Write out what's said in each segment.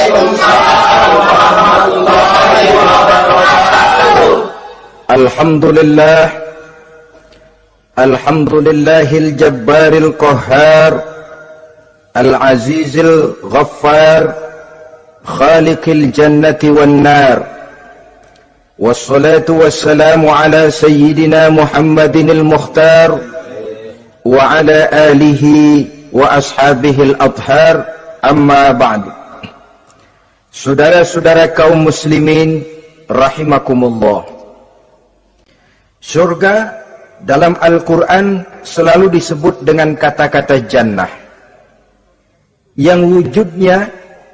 Waalaikumsalam warahmatullahi wabarakatuh. Alhamdulillah. Alhamdulillahil jabbaril qahhar, al-azizil ghaffar, khaliqil jannati wan nar. Wassalatu wassalamu ala sayyidina Muhammadinil mukhtar wa ala alihi wa ashabihil adhar, amma ba'du. Saudara-saudara kaum muslimin rahimakumullah. Surga dalam Al-Quran selalu disebut dengan kata-kata jannah, yang wujudnya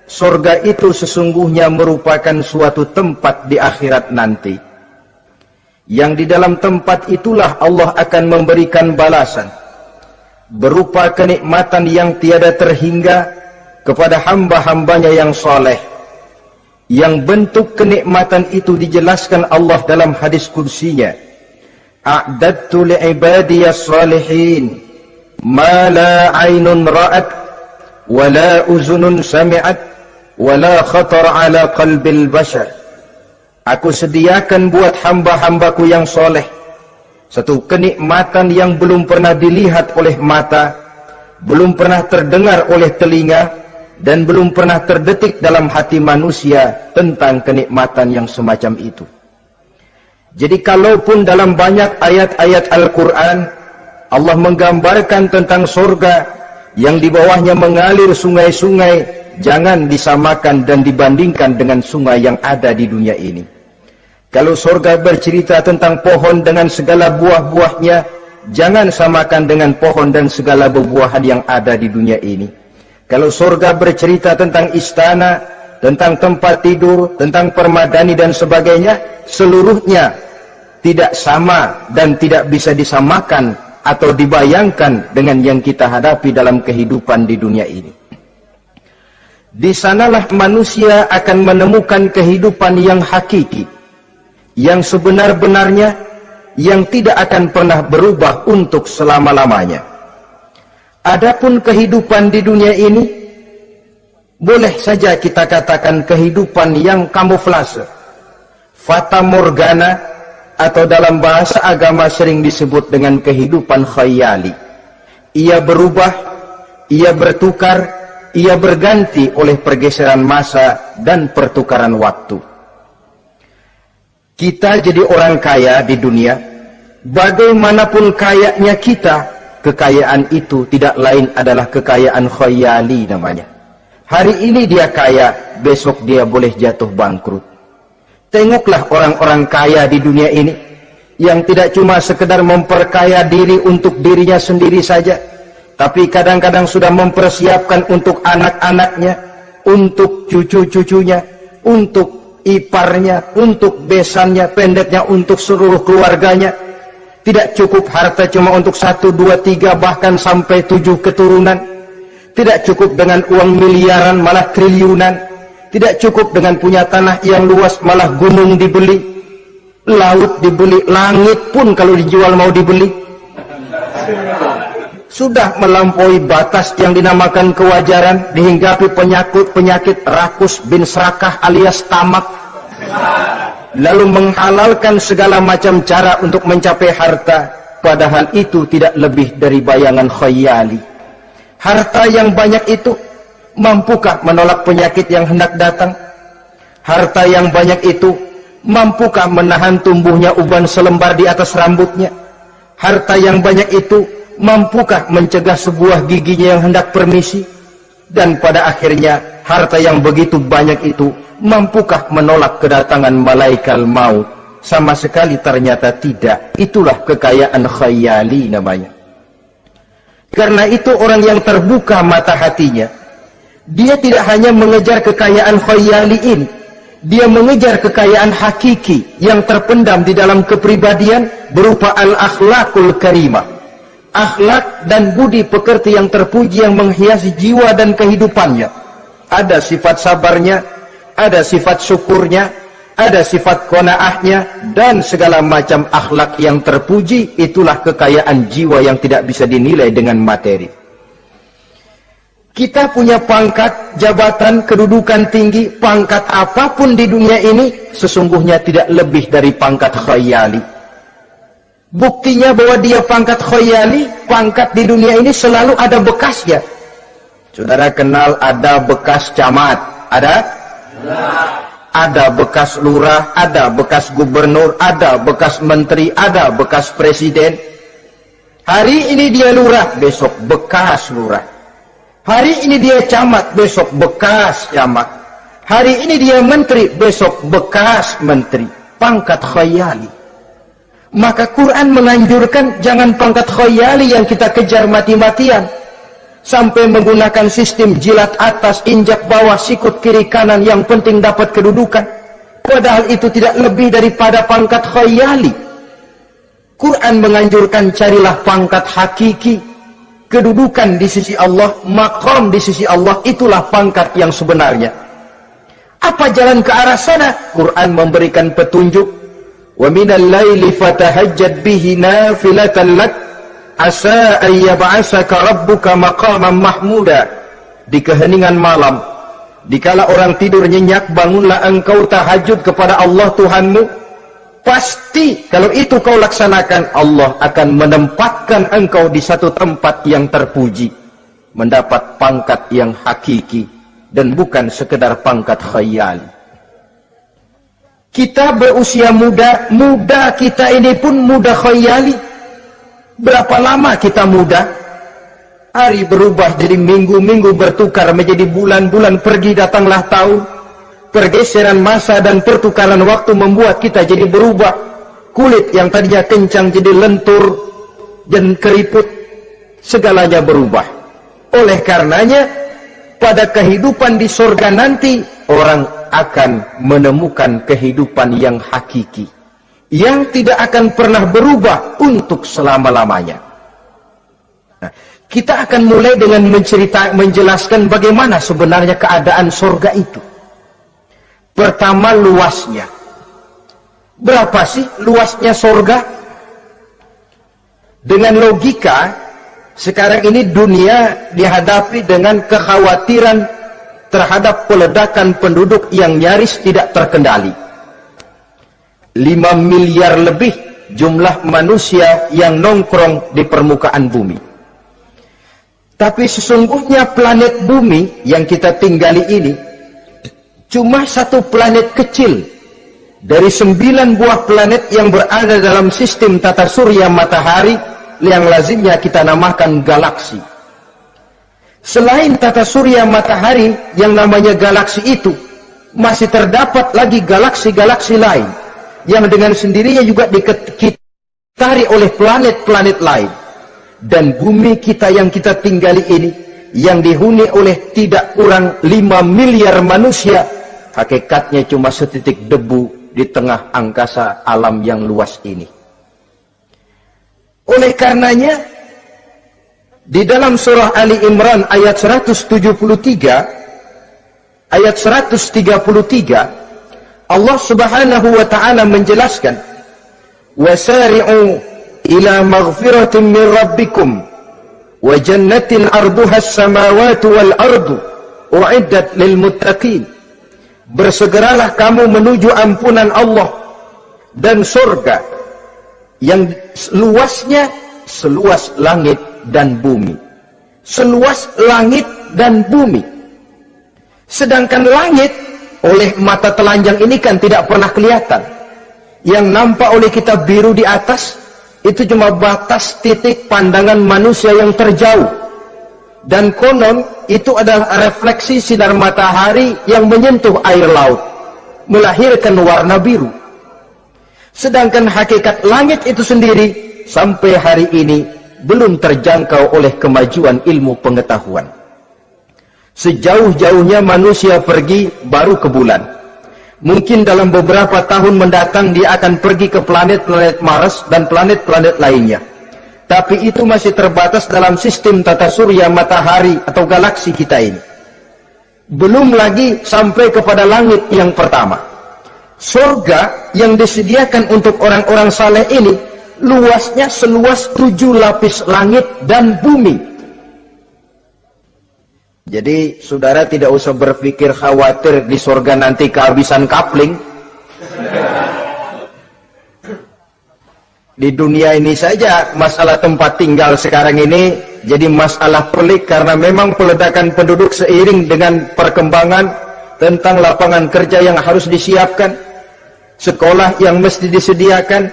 surga itu sesungguhnya merupakan suatu tempat di akhirat nanti, yang di dalam tempat itulah Allah akan memberikan balasan berupa kenikmatan yang tiada terhingga kepada hamba-hambanya yang soleh, yang bentuk kenikmatan itu dijelaskan Allah dalam hadis kursinya, a'dadtu li'ibadiyas salihin ma la aynun ra'at wa la uzunun sami'at wa la khatar ala qalbil bashar. Aku sediakan buat hamba-hambaku yang soleh satu kenikmatan yang belum pernah dilihat oleh mata, belum pernah terdengar oleh telinga, dan belum pernah terdetik dalam hati manusia tentang kenikmatan yang semacam itu. Jadi kalaupun dalam banyak ayat-ayat Al-Quran Allah menggambarkan tentang surga yang di bawahnya mengalir sungai-sungai, jangan disamakan dan dibandingkan dengan sungai yang ada di dunia ini. Kalau surga bercerita tentang pohon dengan segala buah-buahnya, jangan samakan dengan pohon dan segala buah-buahan yang ada di dunia ini. Kalau surga bercerita tentang istana, tentang tempat tidur, tentang permadani dan sebagainya, seluruhnya tidak sama dan tidak bisa disamakan atau dibayangkan dengan yang kita hadapi dalam kehidupan di dunia ini. Di sanalah manusia akan menemukan kehidupan yang hakiki, yang sebenar-benarnya, yang tidak akan pernah berubah untuk selama-lamanya. Adapun kehidupan di dunia ini, boleh saja kita katakan kehidupan yang kamuflase, fata morgana, atau dalam bahasa agama sering disebut dengan kehidupan khayali. Ia berubah, ia bertukar, ia berganti oleh pergeseran masa dan pertukaran waktu. Kita jadi orang kaya di dunia, bagaimanapun kayanya kita, kekayaan itu tidak lain adalah kekayaan khayali namanya. Hari ini dia kaya, besok dia boleh jatuh bangkrut. Tengoklah orang-orang kaya di dunia ini, yang tidak cuma sekedar memperkaya diri untuk dirinya sendiri saja, tapi kadang-kadang sudah mempersiapkan untuk anak-anaknya, untuk cucu-cucunya, untuk iparnya, untuk besannya, pendeknya untuk seluruh keluarganya. Tidak cukup harta cuma untuk 1, 2, 3, bahkan sampai 7 keturunan. Tidak cukup dengan uang miliaran, malah triliunan. Tidak cukup dengan punya tanah yang luas, malah gunung dibeli, laut dibeli, langit pun kalau dijual mau dibeli. Sudah melampaui batas yang dinamakan kewajaran, dihinggapi penyakit rakus bin serakah alias tamak, lalu menghalalkan segala macam cara untuk mencapai harta, padahal itu tidak lebih dari bayangan khayali. Harta yang banyak itu mampukah menolak penyakit yang hendak datang? Harta yang banyak itu mampukah menahan tumbuhnya uban selembar di atas rambutnya? Harta yang banyak itu mampukah mencegah sebuah giginya yang hendak permisi? Dan pada akhirnya harta yang begitu banyak itu mampukah menolak kedatangan malaikat maut? Sama sekali ternyata tidak. Itulah kekayaan khayali namanya. Karena itu orang yang terbuka mata hatinya, dia tidak hanya mengejar kekayaan khayali ini, dia mengejar kekayaan hakiki yang terpendam di dalam kepribadian berupa al-akhlaqul karimah. Akhlak dan budi pekerti yang terpuji yang menghiasi jiwa dan kehidupannya. Ada sifat sabarnya, ada sifat syukurnya, ada sifat qanaahnya, dan segala macam akhlak yang terpuji. Itulah kekayaan jiwa yang tidak bisa dinilai dengan materi. Kita punya pangkat, jabatan, kedudukan tinggi, pangkat apapun di dunia ini, sesungguhnya tidak lebih dari pangkat khayali. Buktinya bahwa dia pangkat khayali, pangkat di dunia ini selalu ada bekasnya. Saudara kenal ada bekas camat? Ada? Ada bekas lurah, ada bekas gubernur, ada bekas menteri, ada bekas presiden. Hari ini dia lurah, besok bekas lurah. Hari ini dia camat, besok bekas camat. Hari ini dia menteri, besok bekas menteri. Pangkat khayali. Maka Quran menganjurkan jangan pangkat khayali yang kita kejar mati-matian. Sampai menggunakan sistem jilat atas, injak bawah, sikut kiri kanan, yang penting dapat kedudukan. Padahal itu tidak lebih daripada pangkat khayali. Quran menganjurkan carilah pangkat hakiki. Kedudukan di sisi Allah, maqam di sisi Allah, itulah pangkat yang sebenarnya. Apa jalan ke arah sana? Quran memberikan petunjuk. Wa minal laili fatahajjad bihi nafilatan lak asa an yab'asaka rabbuka maqaman mahmuda. Di keheningan malam, dikala orang tidur nyenyak, bangunlah engkau tahajud kepada Allah Tuhanmu. Pasti kalau itu kau laksanakan, Allah akan menempatkan engkau di satu tempat yang terpuji, mendapat pangkat yang hakiki dan bukan sekedar pangkat khayali. Kita berusia muda, muda kita ini pun muda khayali. Berapa lama kita muda? Hari berubah jadi minggu, minggu bertukar menjadi bulan, pergi datanglah tahun. Pergeseran masa dan pertukaran waktu membuat kita jadi berubah. Kulit yang tadinya kencang jadi lentur dan keriput. Segalanya berubah. Oleh karenanya, pada kehidupan di surga nanti, orang akan menemukan kehidupan yang hakiki, yang tidak akan pernah berubah untuk selama-lamanya. Nah, kita akan mulai dengan menjelaskan bagaimana sebenarnya keadaan surga itu. Pertama, luasnya. Berapa sih luasnya surga? Dengan logika, sekarang ini dunia dihadapi dengan kekhawatiran terhadap peledakan penduduk yang nyaris tidak terkendali. 5 miliar lebih jumlah manusia yang nongkrong di permukaan bumi. Tapi sesungguhnya planet bumi yang kita tinggali ini cuma satu planet kecil dari 9 buah planet yang berada dalam sistem tata surya matahari yang lazimnya kita namakan galaksi. Selain tata surya matahari yang namanya galaksi itu, masih terdapat lagi galaksi-galaksi lain yang dengan sendirinya juga dikitari oleh planet-planet lain. Dan bumi kita yang kita tinggali ini, yang dihuni oleh tidak kurang 5 miliar manusia, hakikatnya cuma setitik debu di tengah angkasa alam yang luas ini. Oleh karenanya, di dalam surah Ali Imran ayat 173, ayat 133, Allah Subhanahu wa ta'ala menjelaskan, "Wasari'u ila maghfiratin min rabbikum wa jannatin arduha as-samawati wal ardu u'iddat lil muttaqin." Bersegeralah kamu menuju ampunan Allah dan surga yang luasnya seluas langit dan bumi. Seluas langit dan bumi. Sedangkan langit oleh mata telanjang ini kan tidak pernah kelihatan. Yang nampak oleh kita biru di atas, itu cuma batas titik pandangan manusia yang terjauh. Dan konon itu adalah refleksi sinar matahari yang menyentuh air laut, melahirkan warna biru. Sedangkan hakikat langit itu sendiri sampai hari ini belum terjangkau oleh kemajuan ilmu pengetahuan. Sejauh-jauhnya manusia pergi baru ke bulan. Mungkin dalam beberapa tahun mendatang dia akan pergi ke planet-planet Mars dan planet-planet lainnya. Tapi itu masih terbatas dalam sistem tata surya matahari atau galaksi kita ini. Belum lagi sampai kepada langit yang pertama. Surga yang disediakan untuk orang-orang saleh ini luasnya seluas 7 lapis langit dan bumi. Jadi saudara tidak usah berpikir khawatir di surga nanti kehabisan kapling. Di dunia ini saja masalah tempat tinggal sekarang ini jadi masalah pelik, karena memang peledakan penduduk seiring dengan perkembangan tentang lapangan kerja yang harus disiapkan, sekolah yang mesti disediakan,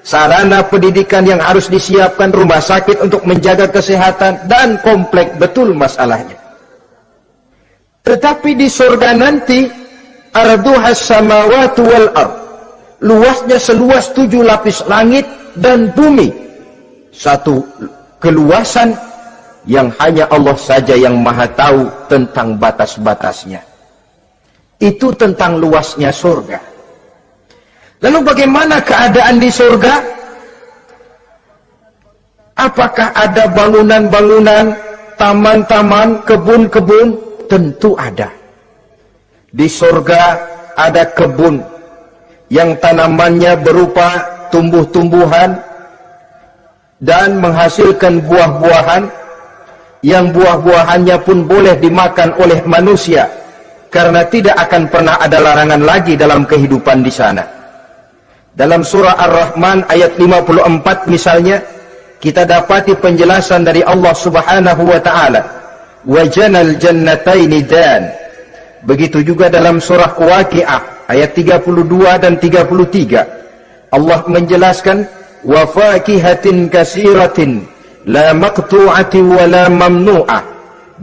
sarana pendidikan yang harus disiapkan, rumah sakit untuk menjaga kesehatan, dan kompleks betul masalahnya. Tetapi di surga nanti arduhas samawati wal ard, luasnya seluas 7 lapis langit dan bumi, satu keluasan yang hanya Allah saja yang maha tahu tentang batas-batasnya. Itu tentang luasnya surga. Lalu bagaimana keadaan di surga? Apakah ada bangunan-bangunan, taman-taman, kebun-kebun? Tentu ada. Di surga ada kebun yang tanamannya berupa tumbuh-tumbuhan dan menghasilkan buah-buahan, yang buah-buahannya pun boleh dimakan oleh manusia, karena tidak akan pernah ada larangan lagi dalam kehidupan di sana. Dalam surah Ar-Rahman ayat 54 misalnya, kita dapati penjelasan dari Allah Subhanahu wa taala, wajanal jannataini dan. Begitu juga dalam surah Waqiah ayat 32 dan 33, Allah menjelaskan wa fakihatin kasiratin la maqtu'ati wa la mamnu'ah,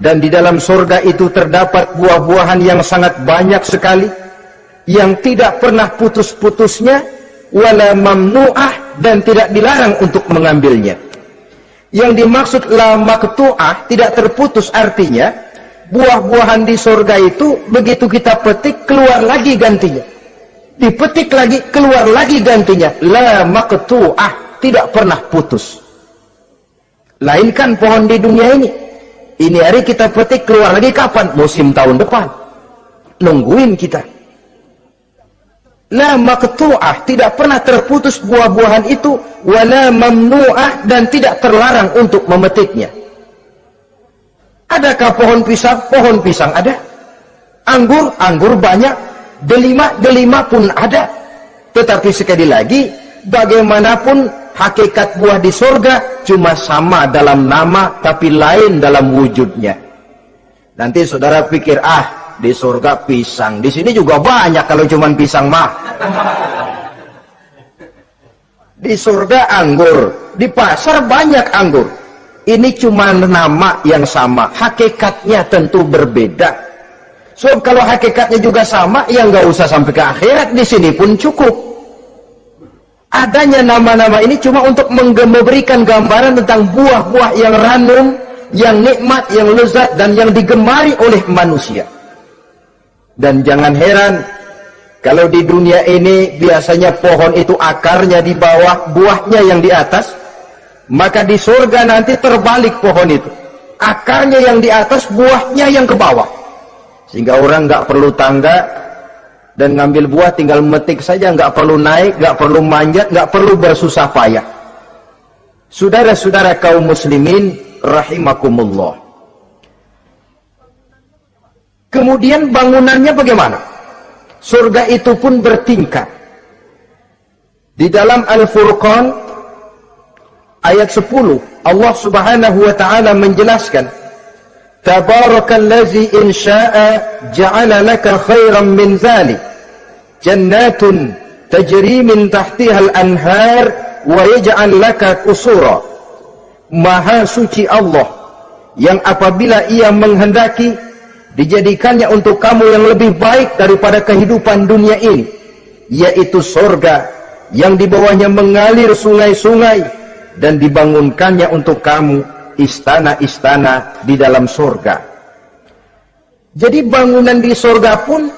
dan di dalam surga itu terdapat buah-buahan yang sangat banyak sekali yang tidak pernah putus-putusnya, wala mamnu'ah, dan tidak dilarang untuk mengambilnya. Yang dimaksud la maqtu'ah, tidak terputus, artinya buah-buahan di surga itu begitu kita petik keluar lagi gantinya, dipetik lagi keluar lagi gantinya, la maqtu'ah, tidak pernah putus. Lainkan pohon di dunia ini hari kita petik keluar lagi kapan? Musim tahun depan, nungguin kita. La maqtu'ah, tidak pernah terputus buah-buahan itu, wala mamnu'ah, dan tidak terlarang untuk memetiknya. Adakah pohon pisang? Pohon pisang ada. Anggur? Anggur banyak. Delima pun ada. Tetapi sekali lagi, bagaimanapun hakikat buah di surga cuma sama dalam nama, tapi lain dalam wujudnya. Nanti saudara pikir, di surga pisang, di sini juga banyak kalau cuma pisang mah. Di surga anggur, di pasar banyak anggur. Ini cuma nama yang sama, hakikatnya tentu berbeda. So kalau hakikatnya juga sama, ya nggak usah sampai ke akhirat, di sini pun cukup. Adanya nama-nama ini cuma untuk memberikan gambaran tentang buah-buah yang ranum, yang nikmat, yang lezat, dan yang digemari oleh manusia. Dan jangan heran, kalau di dunia ini biasanya pohon itu akarnya di bawah, buahnya yang di atas, maka di surga nanti terbalik pohon itu. Akarnya yang di atas, buahnya yang ke bawah. Sehingga orang nggak perlu tangga, dan ngambil buah tinggal metik saja, nggak perlu naik, nggak perlu manjat, nggak perlu bersusah payah. Saudara-saudara kaum muslimin rahimakumullah. Kemudian bangunannya bagaimana? Surga itu pun bertingkat. Di dalam Al-Furqan ayat 10, Allah Subhanahu wa taala menjelaskan, Tabarakallazi in syaa'a ja'ala laka khairan min dzalik jannatun tajri min tahtiha al-anhar wa yaj'al laka qusura. Maha suci Allah yang apabila ia menghendaki dijadikannya untuk kamu yang lebih baik daripada kehidupan dunia ini, yaitu surga yang di bawahnya mengalir sungai-sungai, dan dibangunkannya untuk kamu istana-istana di dalam surga. Jadi bangunan di surga pun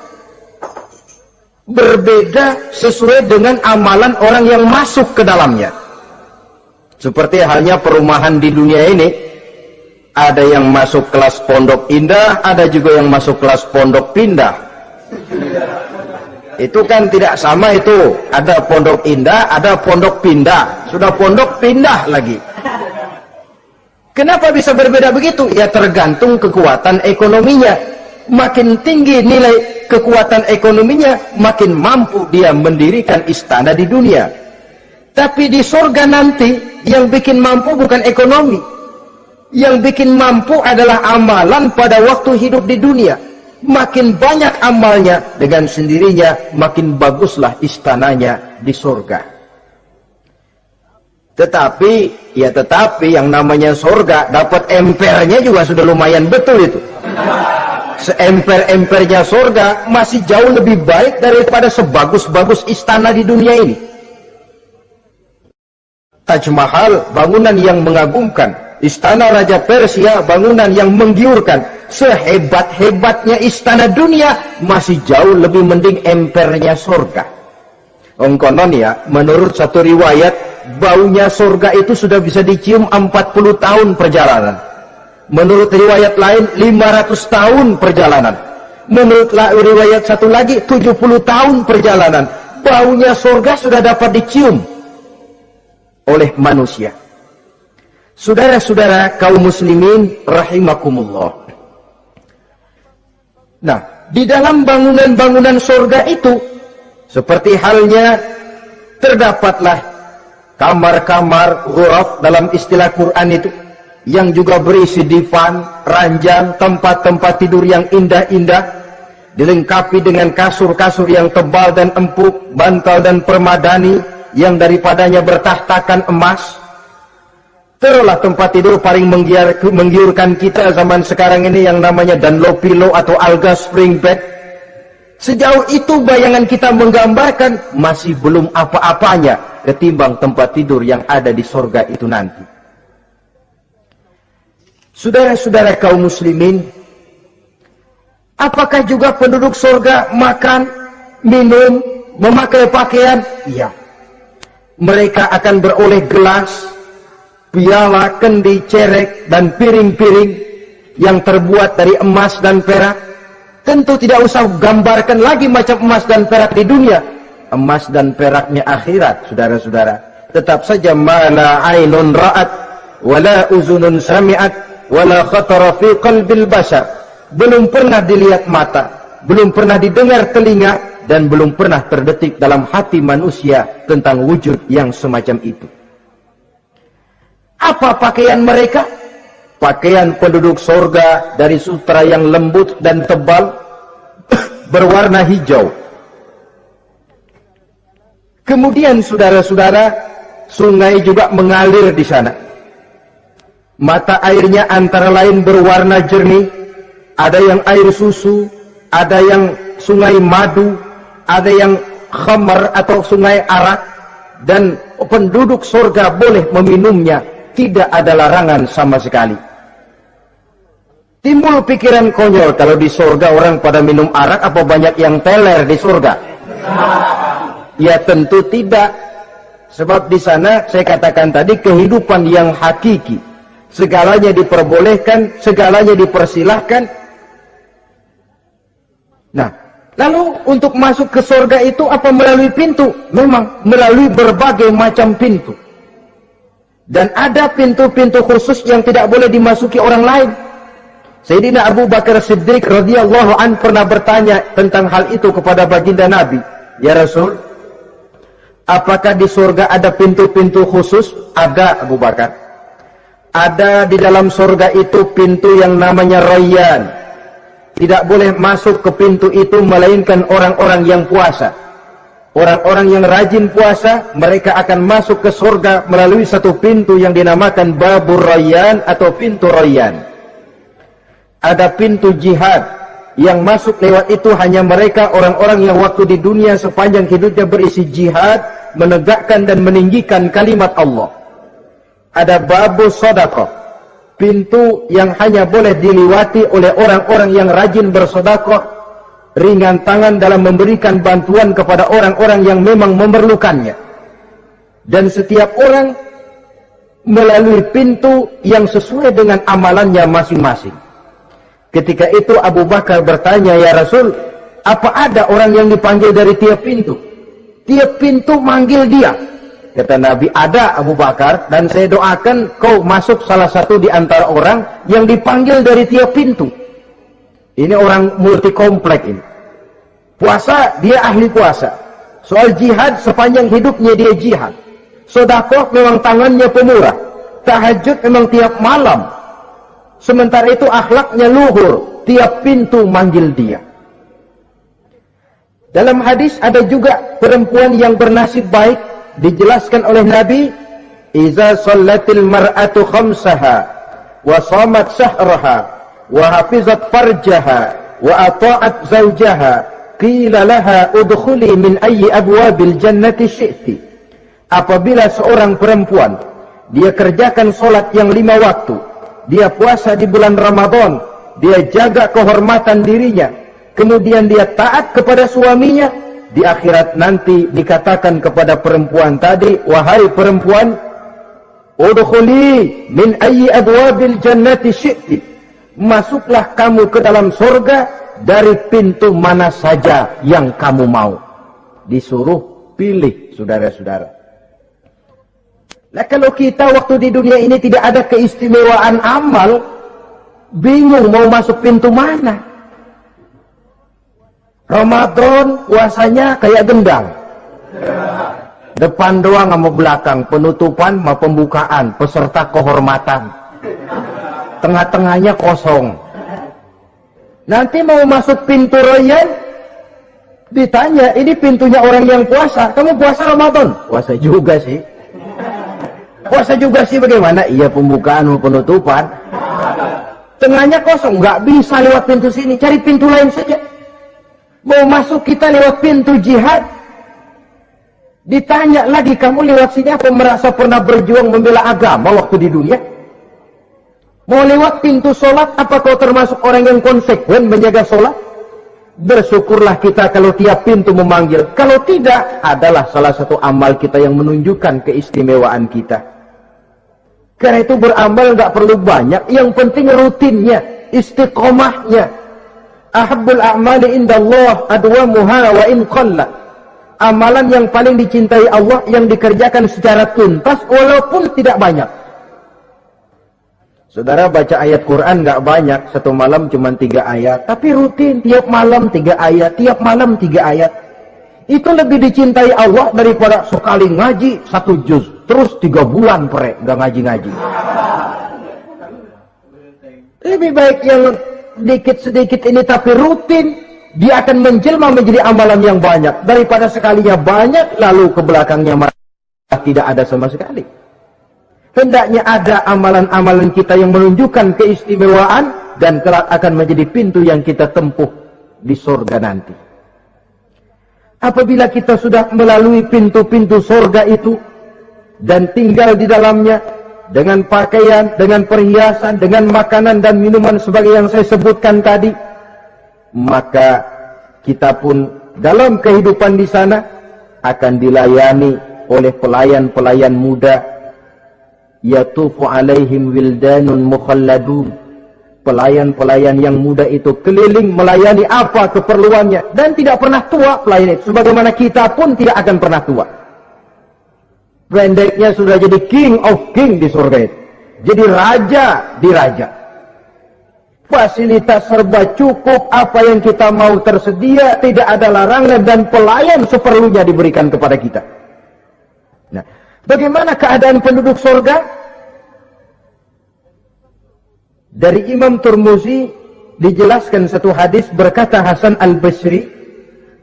berbeda sesuai dengan amalan orang yang masuk ke dalamnya. Seperti halnya perumahan di dunia ini, ada yang masuk kelas pondok indah, ada juga yang masuk kelas pondok pindah. Itu kan tidak sama itu. Ada pondok indah, ada pondok pindah. Sudah pondok pindah lagi. Kenapa bisa berbeda begitu? Ya tergantung kekuatan ekonominya. Makin tinggi nilai kekuatan ekonominya, makin mampu dia mendirikan istana di dunia. Tapi di surga nanti, yang bikin mampu bukan ekonomi. Yang bikin mampu adalah amalan pada waktu hidup di dunia. Makin banyak amalnya, dengan sendirinya makin baguslah istananya di surga. Tetapi yang namanya surga, dapat empernya juga sudah lumayan betul itu. Seemper-empernya surga masih jauh lebih baik daripada sebagus-bagus istana di dunia ini. Taj Mahal, bangunan yang mengagumkan. Istana Raja Persia, bangunan yang menggiurkan. Sehebat-hebatnya istana dunia, masih jauh lebih mending empernya surga. Konon ya, menurut satu riwayat, baunya surga itu sudah bisa dicium 40 tahun perjalanan. Menurut riwayat lain 500 tahun perjalanan. Menurut riwayat satu lagi 70 tahun perjalanan. Baunya surga sudah dapat dicium oleh manusia. Saudara-saudara kaum muslimin rahimakumullah. Nah, di dalam bangunan-bangunan surga itu, seperti halnya terdapatlah kamar-kamar ghuraf dalam istilah Quran itu, yang juga berisi divan, ranjang, tempat-tempat tidur yang indah-indah, dilengkapi dengan kasur-kasur yang tebal dan empuk, bantal dan permadani yang daripadanya bertahtakan emas. Terulah tempat tidur paling menggiurkan kita zaman sekarang ini yang namanya Dunlopillow atau Alga Spring Bed. Sejauh itu bayangan kita menggambarkan masih belum apa-apanya ketimbang tempat tidur yang ada di surga itu nanti. Saudara-saudara kaum muslimin, apakah juga penduduk surga makan, minum, memakai pakaian? Iya. Mereka akan beroleh gelas, piala, kendi, cerek, dan piring-piring yang terbuat dari emas dan perak. Tentu tidak usah gambarkan lagi macam emas dan perak di dunia. Emas dan peraknya akhirat, saudara-saudara. Tetap saja mala ainun ra'at, wala uzunun sami'at, wala khatara fi qalbil bashar. Belum pernah dilihat mata, belum pernah didengar telinga, dan belum pernah terdetik dalam hati manusia tentang wujud yang semacam itu. Apa pakaian mereka? Pakaian penduduk surga dari sutra yang lembut dan tebal, berwarna hijau. Kemudian saudara-saudara, sungai juga mengalir di sana. Mata airnya antara lain berwarna jernih, ada yang air susu, ada yang sungai madu, ada yang khamar atau sungai arak, dan penduduk surga boleh meminumnya, tidak ada larangan sama sekali. Timbul pikiran konyol, kalau di surga orang pada minum arak, apa banyak yang teler di surga? Ya tentu tidak. Sebab di sana saya katakan tadi kehidupan yang hakiki. Segalanya diperbolehkan, segalanya dipersilahkan. Nah, lalu untuk masuk ke surga itu apa melalui pintu? Memang melalui berbagai macam pintu. Dan ada pintu-pintu khusus yang tidak boleh dimasuki orang lain. Sayyidina Abu Bakar Siddiq radhiyallahu an pernah bertanya tentang hal itu kepada baginda Nabi. Ya Rasul, apakah di surga ada pintu-pintu khusus? Ada, Abu Bakar. Ada di dalam surga itu pintu yang namanya Rayyan. Tidak boleh masuk ke pintu itu melainkan orang-orang yang puasa. Orang-orang yang rajin puasa, mereka akan masuk ke surga melalui satu pintu yang dinamakan Babur Rayyan atau pintu Rayyan. Ada pintu jihad, yang masuk lewat itu hanya mereka orang-orang yang waktu di dunia sepanjang hidupnya berisi jihad, menegakkan dan meninggikan kalimat Allah. Ada Babur Sedekah, pintu yang hanya boleh diliwati oleh orang-orang yang rajin bersedekah, ringan tangan dalam memberikan bantuan kepada orang-orang yang memang memerlukannya. Dan setiap orang melalui pintu yang sesuai dengan amalannya masing-masing. Ketika itu Abu Bakar bertanya, ya Rasul, apa ada orang yang dipanggil dari tiap pintu? Tiap pintu manggil dia. Kata Nabi, ada Abu Bakar, dan saya doakan kau masuk salah satu di antara orang yang dipanggil dari tiap pintu. Ini orang multi komplek ini. Puasa, dia ahli puasa. Soal jihad, sepanjang hidupnya dia jihad. Sedekah memang tangannya pemurah. Tahajud memang tiap malam. Sementara itu akhlaknya luhur. Tiap pintu manggil dia. Dalam hadis ada juga perempuan yang bernasib baik. Dijelaskan oleh Nabi, iza sallatil mar'atu khamsaha wa shamat shahraha wa hafizat farjaha wa ata'at zawjaha qila laha udkhuli min ayyi abwabil jannati syi'ti. Apabila seorang perempuan dia kerjakan solat yang 5 waktu, dia puasa di bulan Ramadan, dia jaga kehormatan dirinya, kemudian dia taat kepada suaminya, di akhirat nanti dikatakan kepada perempuan tadi, wahai perempuan, udkhuli min ayyi abwabil jannati syi'ti. Masuklah kamu ke dalam surga dari pintu mana saja yang kamu mau. Disuruh pilih, saudara-saudara. Nah, kalau kita waktu di dunia ini tidak ada keistimewaan amal, bingung mau masuk pintu mana. Ramadan puasanya kayak gendang. Depan doang sama belakang, penutupan sama pembukaan, peserta kehormatan. Tengah-tengahnya kosong. Nanti mau masuk pintu royan, ditanya, ini pintunya orang yang puasa. Kamu puasa Ramadan? Puasa juga sih. Puasa juga sih bagaimana? Iya, pembukaan sama penutupan. Tengahnya kosong, nggak bisa lewat pintu sini, cari pintu lain saja. Mau masuk kita lewat pintu jihad, ditanya lagi, kamu lewat sini apa merasa pernah berjuang membela agama waktu di dunia? Mau lewat pintu sholat, apa kau termasuk orang yang konsekuen menjaga sholat? Bersyukurlah kita kalau tiap pintu memanggil. Kalau tidak, adalah salah satu amal kita yang menunjukkan keistimewaan kita. Karena itu beramal nggak perlu banyak, yang penting rutinnya, istiqomahnya. Ahabbul a'mali indallah adwamuha wa in qalla. Amalan yang paling dicintai Allah yang dikerjakan secara tuntas walaupun tidak banyak. Saudara baca ayat Quran nggak banyak, satu malam cuma 3 ayat, tapi rutin tiap malam 3 ayat, tiap malam 3 ayat. Itu lebih dicintai Allah daripada sekali ngaji 1 juz, terus 3 bulan nggak ngaji-ngaji. Lebih baik yang sedikit-sedikit ini tapi rutin, dia akan menjelma menjadi amalan yang banyak daripada sekalinya banyak lalu ke belakangnya tidak ada sama sekali. Hendaknya ada amalan-amalan kita yang menunjukkan keistimewaan dan kelak akan menjadi pintu yang kita tempuh di surga nanti. Apabila kita sudah melalui pintu-pintu surga itu dan tinggal di dalamnya dengan pakaian, dengan perhiasan, dengan makanan dan minuman sebagai yang saya sebutkan tadi, maka kita pun dalam kehidupan di sana akan dilayani oleh pelayan-pelayan muda. Yatufu alaihim wildanun mukhalladun. Pelayan-pelayan yang muda itu keliling melayani apa keperluannya dan tidak pernah tua pelayan itu, sebagaimana kita pun tidak akan pernah tua. Pendeknya sudah jadi king of king di surga itu. Jadi raja di raja. Fasilitas serba cukup, apa yang kita mau tersedia, tidak ada larangan dan pelayan seperlunya diberikan kepada kita. Nah, bagaimana keadaan penduduk surga? Dari Imam Turmuzi dijelaskan satu hadis, berkata Hasan al-Basri,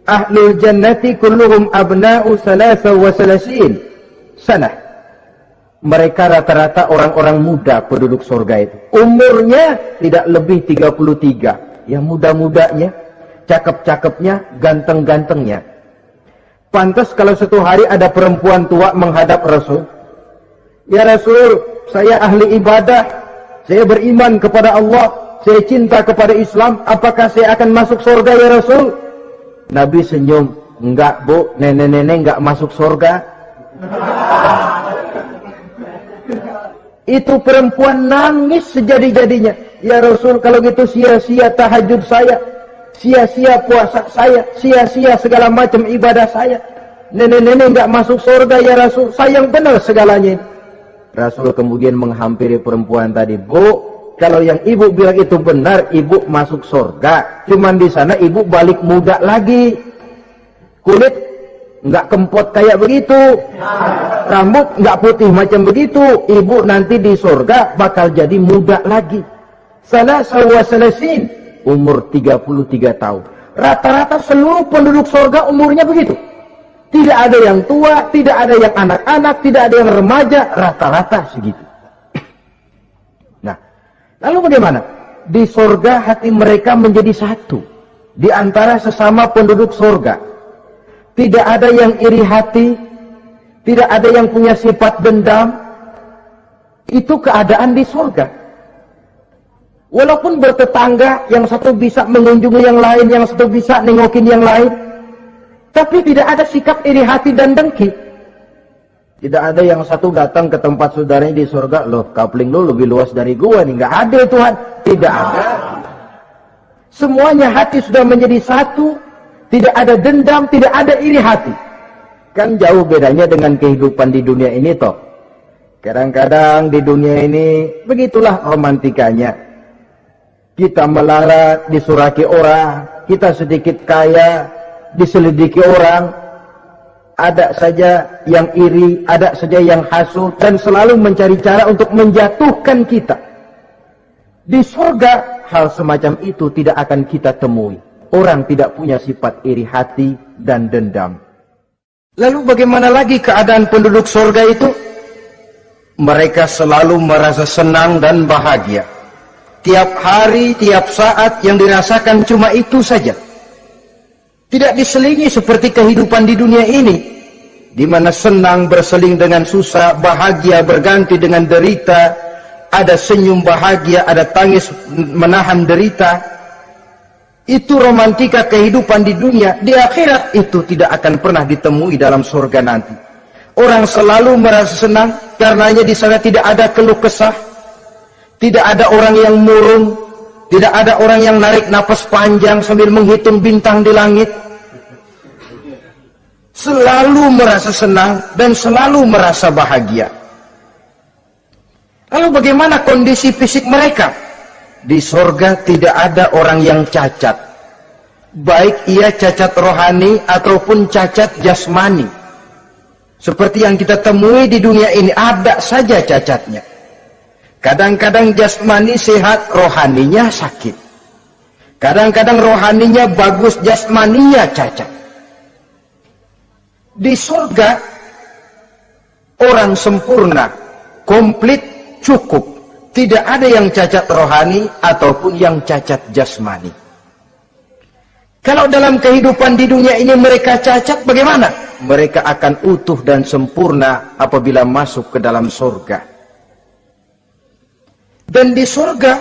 Ahlul jannati kulluhum abna'u 33 sana. Mereka rata-rata orang-orang muda penduduk surga itu. Umurnya tidak lebih 33. Ya muda-mudanya, cakep-cakepnya, ganteng-gantengnya. Pantas kalau suatu hari ada perempuan tua menghadap Rasul. Ya Rasul, saya ahli ibadah, saya beriman kepada Allah, saya cinta kepada Islam, apakah saya akan masuk surga ya Rasul? Nabi senyum, enggak bu, nenek-nenek enggak masuk surga. Itu perempuan nangis sejadi-jadinya. Ya Rasul, kalau gitu sia-sia tahajud saya, sia-sia puasa saya, sia-sia segala macam ibadah saya. nenek-nenek nggak masuk surga ya Rasul, sayang benar segalanya. Rasul kemudian menghampiri perempuan tadi, Bu, kalau yang ibu bilang itu benar, ibu masuk surga. Cuman di sana ibu balik muda lagi. Kulit nggak kempot kayak begitu. Rambut nggak putih macam begitu. Ibu nanti di surga bakal jadi muda lagi. Salasin, umur 33 tahun. Rata-rata seluruh penduduk surga umurnya begitu. Tidak ada yang tua, tidak ada yang anak-anak, tidak ada yang remaja, rata-rata segitu. Nah, lalu bagaimana? Di surga hati mereka menjadi satu. Di antara sesama penduduk surga. Tidak ada yang iri hati, tidak ada yang punya sifat dendam. Itu keadaan di surga. Walaupun bertetangga, yang satu bisa mengunjungi yang lain, yang satu bisa nengokin yang lain, tapi tidak ada sikap iri hati dan dengki. Tidak ada yang satu datang ke tempat saudaranya di surga, loh kapling lu lebih luas dari gua nih. Nggak ada Tuhan. Tidak ada. Semuanya hati sudah menjadi satu. Tidak ada dendam, tidak ada iri hati. Kan jauh bedanya dengan kehidupan di dunia ini toh. Kadang-kadang di dunia ini begitulah romantikanya. Kita melarat, disuraki orang, kita sedikit kaya, diselidiki orang, ada saja yang iri, ada saja yang hasut, dan selalu mencari cara untuk menjatuhkan kita. Di surga, hal semacam itu tidak akan kita temui. Orang tidak punya sifat iri hati dan dendam. Lalu bagaimana lagi keadaan penduduk surga itu? Mereka selalu merasa senang dan bahagia. Tiap hari, tiap saat yang dirasakan cuma itu saja. Tidak diselingi seperti kehidupan di dunia ini, di mana senang berseling dengan susah, bahagia berganti dengan derita, ada senyum bahagia, ada tangis menahan derita. Itu romantika kehidupan di dunia. Di akhirat itu tidak akan pernah ditemui dalam surga nanti. Orang selalu merasa senang, karenanya di sana tidak ada keluh kesah, tidak ada orang yang murung, tidak ada orang yang narik napas panjang sambil menghitung bintang di langit. Selalu merasa senang dan selalu merasa bahagia. Lalu bagaimana kondisi fisik mereka? Di surga tidak ada orang yang cacat. Baik ia cacat rohani ataupun cacat jasmani. Seperti yang kita temui di dunia ini, ada saja cacatnya. Kadang-kadang jasmani sehat, rohaninya sakit. Kadang-kadang rohaninya bagus, jasmaninya cacat. Di surga, orang sempurna, komplit, cukup. Tidak ada yang cacat rohani ataupun yang cacat jasmani. Kalau dalam kehidupan di dunia ini mereka cacat, bagaimana? Mereka akan utuh dan sempurna apabila masuk ke dalam surga. Dan di surga,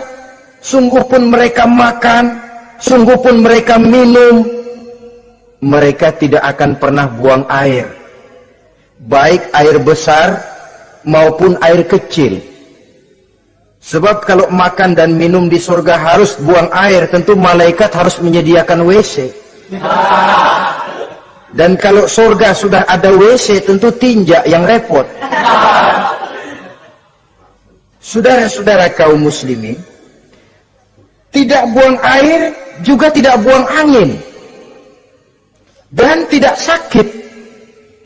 sungguh pun mereka makan, sungguh pun mereka minum, mereka tidak akan pernah buang air. Baik air besar maupun air kecil. Sebab kalau makan dan minum di surga harus buang air, tentu malaikat harus menyediakan WC. Dan kalau surga sudah ada WC, tentu tinja yang repot. Saudara-saudara kaum muslimin, tidak buang air, juga tidak buang angin. Dan tidak sakit,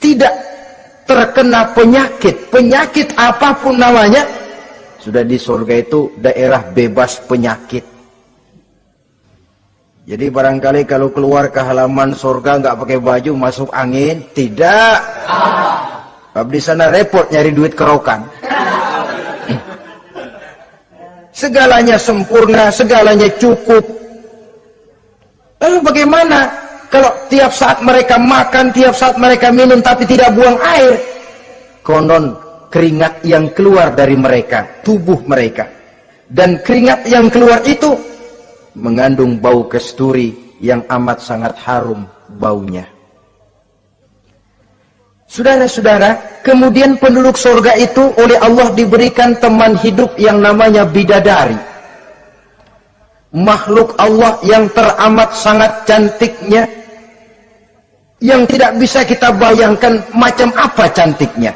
tidak terkena penyakit. Penyakit apapun namanya, sudah di surga itu daerah bebas penyakit. Jadi barangkali kalau keluar ke halaman surga nggak pakai baju masuk angin, tidak. Sebab di sana repot nyari duit kerokan. Segalanya sempurna, segalanya cukup. Lalu bagaimana kalau tiap saat mereka makan, tiap saat mereka minum tapi tidak buang air? Konon keringat yang keluar dari mereka, tubuh mereka. Dan keringat yang keluar itu mengandung bau kasturi yang amat sangat harum baunya. Saudara-saudara, kemudian penduduk surga itu oleh Allah diberikan teman hidup yang namanya bidadari. Makhluk Allah yang teramat sangat cantiknya, yang tidak bisa kita bayangkan macam apa cantiknya.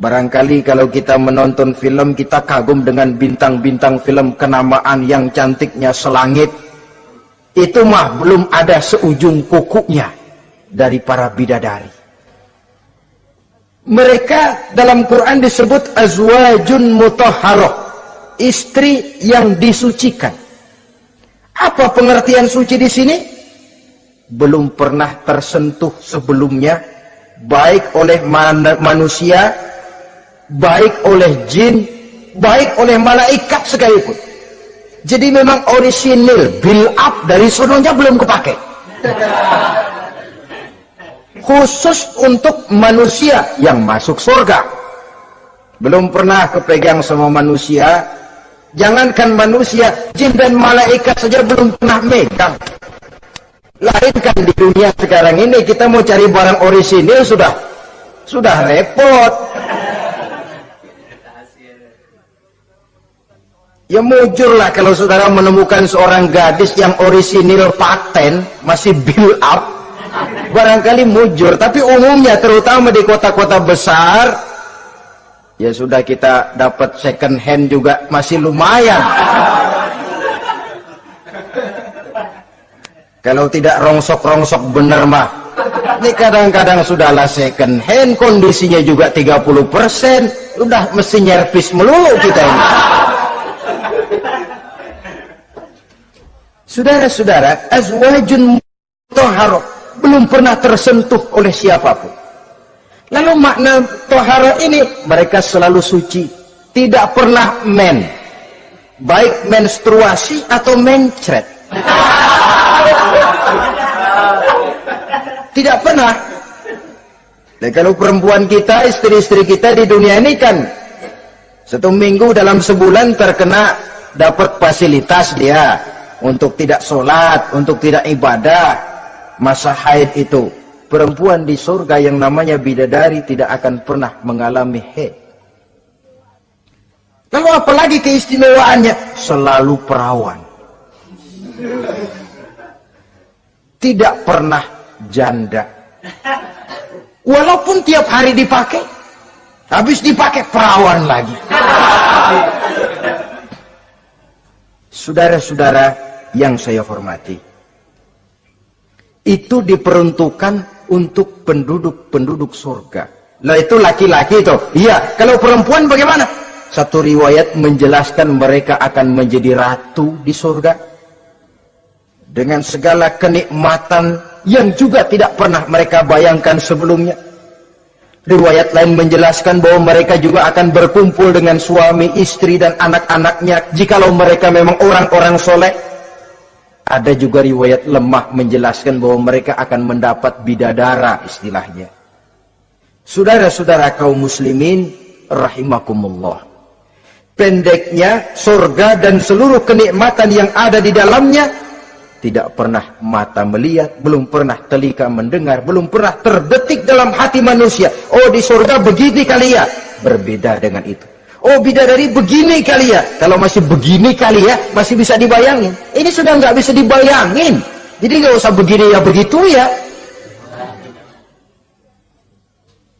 Barangkali kalau kita menonton film, kita kagum dengan bintang-bintang film kenamaan yang cantiknya selangit. Itu mah belum ada seujung kukunya dari para bidadari. Mereka dalam Quran disebut azwajun mutahharah, istri yang disucikan. Apa pengertian suci di sini? Belum pernah tersentuh sebelumnya, baik oleh manusia, baik oleh jin, baik oleh malaikat sekalipun. Jadi memang orisinil, build up dari sononya belum kepake. Khusus untuk manusia yang masuk surga. Belum pernah kepegang sama manusia. Jangankan manusia, jin dan malaikat saja belum pernah megang. Lainkan di dunia sekarang ini, kita mau cari barang orisinil sudah repot. Ya mujurlah kalau saudara menemukan seorang gadis yang orisinil paten, masih build up, barangkali mujur. Tapi umumnya terutama di kota-kota besar, ya sudah, kita dapat second hand juga masih lumayan. Kalau tidak rongsok-rongsok bener mah, ini kadang-kadang sudahlah second hand, kondisinya juga 30%, udah mesti nyervis melulu kita ini. Saudara-saudara, azwajun mutahharah belum pernah tersentuh oleh siapapun. Lalu makna tohara ini, mereka selalu suci, tidak pernah baik menstruasi atau mencret. Tidak pernah. Dan kalau perempuan kita, istri-istri kita di dunia ini kan 1 minggu dalam sebulan terkena dapat fasilitas dia untuk tidak sholat, untuk tidak ibadah, masa haid itu. Perempuan di surga yang namanya bidadari tidak akan pernah mengalami haid. Lalu apalagi keistimewaannya? Selalu perawan. Tidak pernah janda. Walaupun tiap hari dipakai, habis dipakai perawan lagi. Saudara-saudara yang saya hormati, itu diperuntukkan untuk penduduk-penduduk surga. Lah itu laki-laki itu. Iya, kalau perempuan bagaimana? Satu riwayat menjelaskan mereka akan menjadi ratu di surga dengan segala kenikmatan yang juga tidak pernah mereka bayangkan sebelumnya. Riwayat lain menjelaskan bahwa mereka juga akan berkumpul dengan suami, istri, dan anak-anaknya jikalau mereka memang orang-orang soleh. Ada juga riwayat lemah menjelaskan bahwa mereka akan mendapat bidadara istilahnya. Saudara-saudara kaum muslimin rahimakumullah. Pendeknya, surga dan seluruh kenikmatan yang ada di dalamnya tidak pernah mata melihat, belum pernah telinga mendengar, belum pernah terbetik dalam hati manusia. Oh, di surga begini kali ya. Berbeda dengan itu. Oh, bidadari begini kali ya. Kalau masih begini kali ya, masih bisa dibayangin. Ini sudah nggak bisa dibayangin. Jadi nggak usah begini ya begitu ya.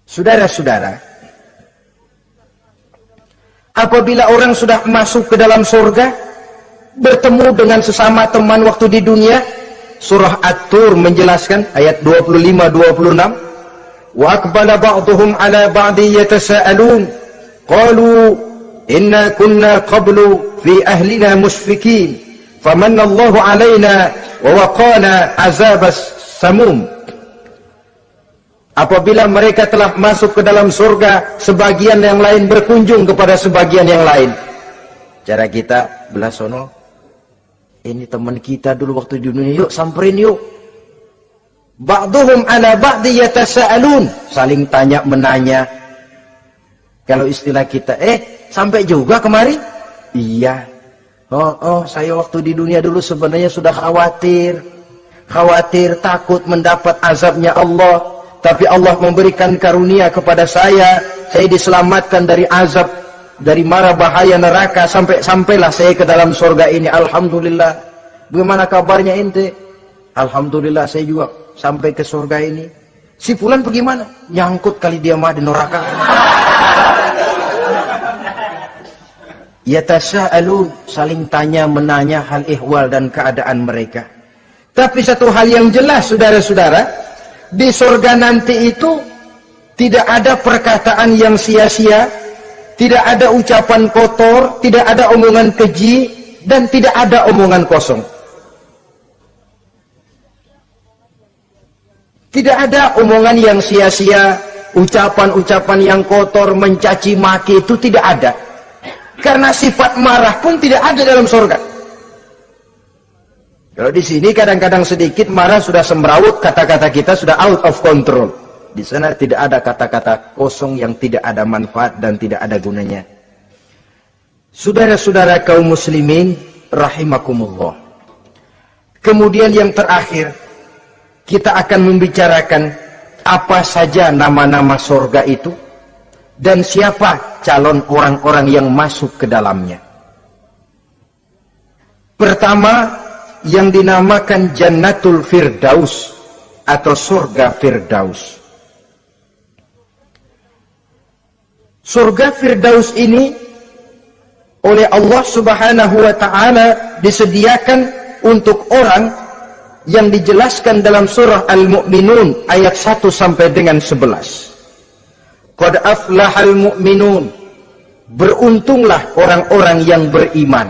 Saudara-saudara, apabila orang sudah masuk ke dalam surga, bertemu dengan sesama teman waktu di dunia, surah At-Tur menjelaskan ayat 25-26, wa aqbala ba'duhum ala ba'di yatasaalun qalu inna kunna qablu fi ahlina mushfikin famanna Allahu alaina wa waqana azabas samum. Apabila mereka telah masuk ke dalam surga, sebagian yang lain berkunjung kepada sebagian yang lain. Cara kita belah sono, ini teman kita dulu waktu di dunia, yuk samperin yuk. Ba'duhum ala ba'di yatasaalun, saling tanya menanya. Kalau istilah kita, sampai juga kemari? Iya. Oh, saya waktu di dunia dulu sebenarnya sudah khawatir, takut mendapat azabnya Allah. Tapi Allah memberikan karunia kepada saya diselamatkan dari azab, dari mara bahaya neraka, sampailah saya ke dalam surga ini. Alhamdulillah. Bagaimana kabarnya ente? Alhamdulillah, saya juga sampai ke surga ini? Si fulan bagaimana? Nyangkut kali dia mah di neraka. Yatasa'alun, saling tanya menanya hal ihwal dan keadaan mereka. Tapi satu hal yang jelas saudara-saudara, di surga nanti itu tidak ada perkataan yang sia-sia, tidak ada ucapan kotor, tidak ada omongan keji, dan tidak ada omongan kosong. Tidak ada omongan yang sia-sia, ucapan-ucapan yang kotor, mencaci maki, itu tidak ada. Karena sifat marah pun tidak ada dalam surga. Kalau di sini kadang-kadang sedikit marah sudah semrawut, kata-kata kita sudah out of control. Di sana tidak ada kata-kata kosong yang tidak ada manfaat dan tidak ada gunanya. Saudara-saudara kaum muslimin rahimakumullah. Kemudian yang terakhir, kita akan membicarakan apa saja nama-nama surga itu dan siapa calon orang-orang yang masuk ke dalamnya. Pertama, yang dinamakan Jannatul Firdaus atau surga Firdaus. Surga Firdaus ini oleh Allah Subhanahu wa taala disediakan untuk orang yang dijelaskan dalam surah Al-Mu'minun ayat 1 sampai dengan 11. Qad aflahal mu'minun, beruntunglah orang-orang yang beriman.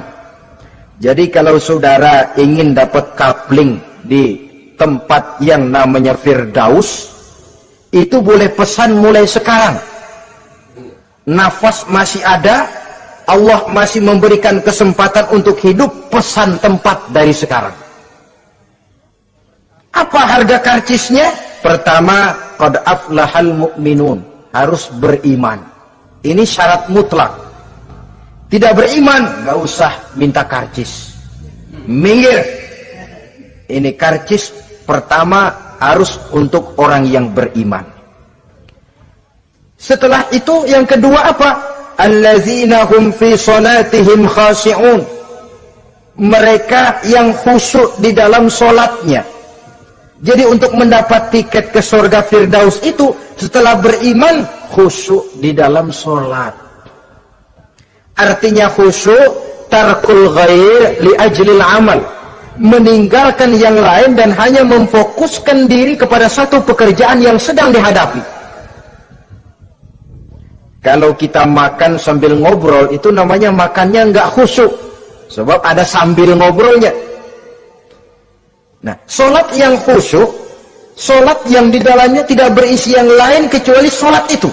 Jadi kalau saudara ingin dapat kapling di tempat yang namanya Firdaus, itu boleh pesan mulai sekarang. Nafas masih ada, Allah masih memberikan kesempatan untuk hidup, pesan tempat dari sekarang. Apa harga karcisnya? Pertama, qad aflahal mu'minun, harus beriman. Ini syarat mutlak. Tidak beriman, nggak usah minta karcis. Minggir. Ini karcis pertama harus untuk orang yang beriman. Setelah itu yang kedua apa? Allazina hum fi salatihim khashi'un. Mereka yang khusyuk di dalam solatnya. Jadi untuk mendapat tiket ke surga Firdaus itu setelah beriman khusyuk di dalam solat. Artinya khusyuk tarkul ghair li ajlil amal. Meninggalkan yang lain dan hanya memfokuskan diri kepada satu pekerjaan yang sedang dihadapi. Kalau kita makan sambil ngobrol, itu namanya makannya nggak khusyuk. Sebab ada sambil ngobrolnya. Nah, sholat yang khusyuk, sholat yang di dalamnya tidak berisi yang lain kecuali sholat itu.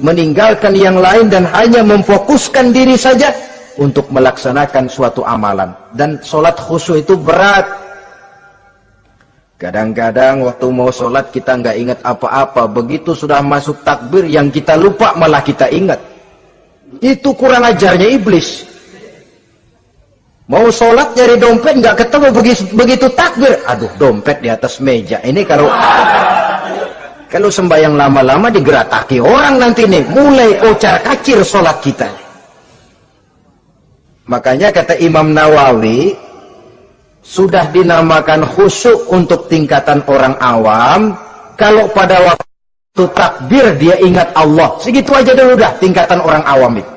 Meninggalkan yang lain dan hanya memfokuskan diri saja untuk melaksanakan suatu amalan. Dan sholat khusyuk itu berat. Kadang-kadang waktu mau sholat kita nggak ingat apa-apa. Begitu sudah masuk takbir yang kita lupa malah kita ingat. Itu kurang ajarnya iblis. Mau sholat nyari dompet nggak ketemu, begitu takbir. Aduh, dompet di atas meja. Ini kalau sembahyang lama-lama digerataki orang nanti nih. Mulai kocar kacir sholat kita. Makanya kata Imam Nawawi, sudah dinamakan khusyuk untuk tingkatan orang awam, kalau pada waktu takbir dia ingat Allah. Segitu aja dulu dah tingkatan orang awam itu.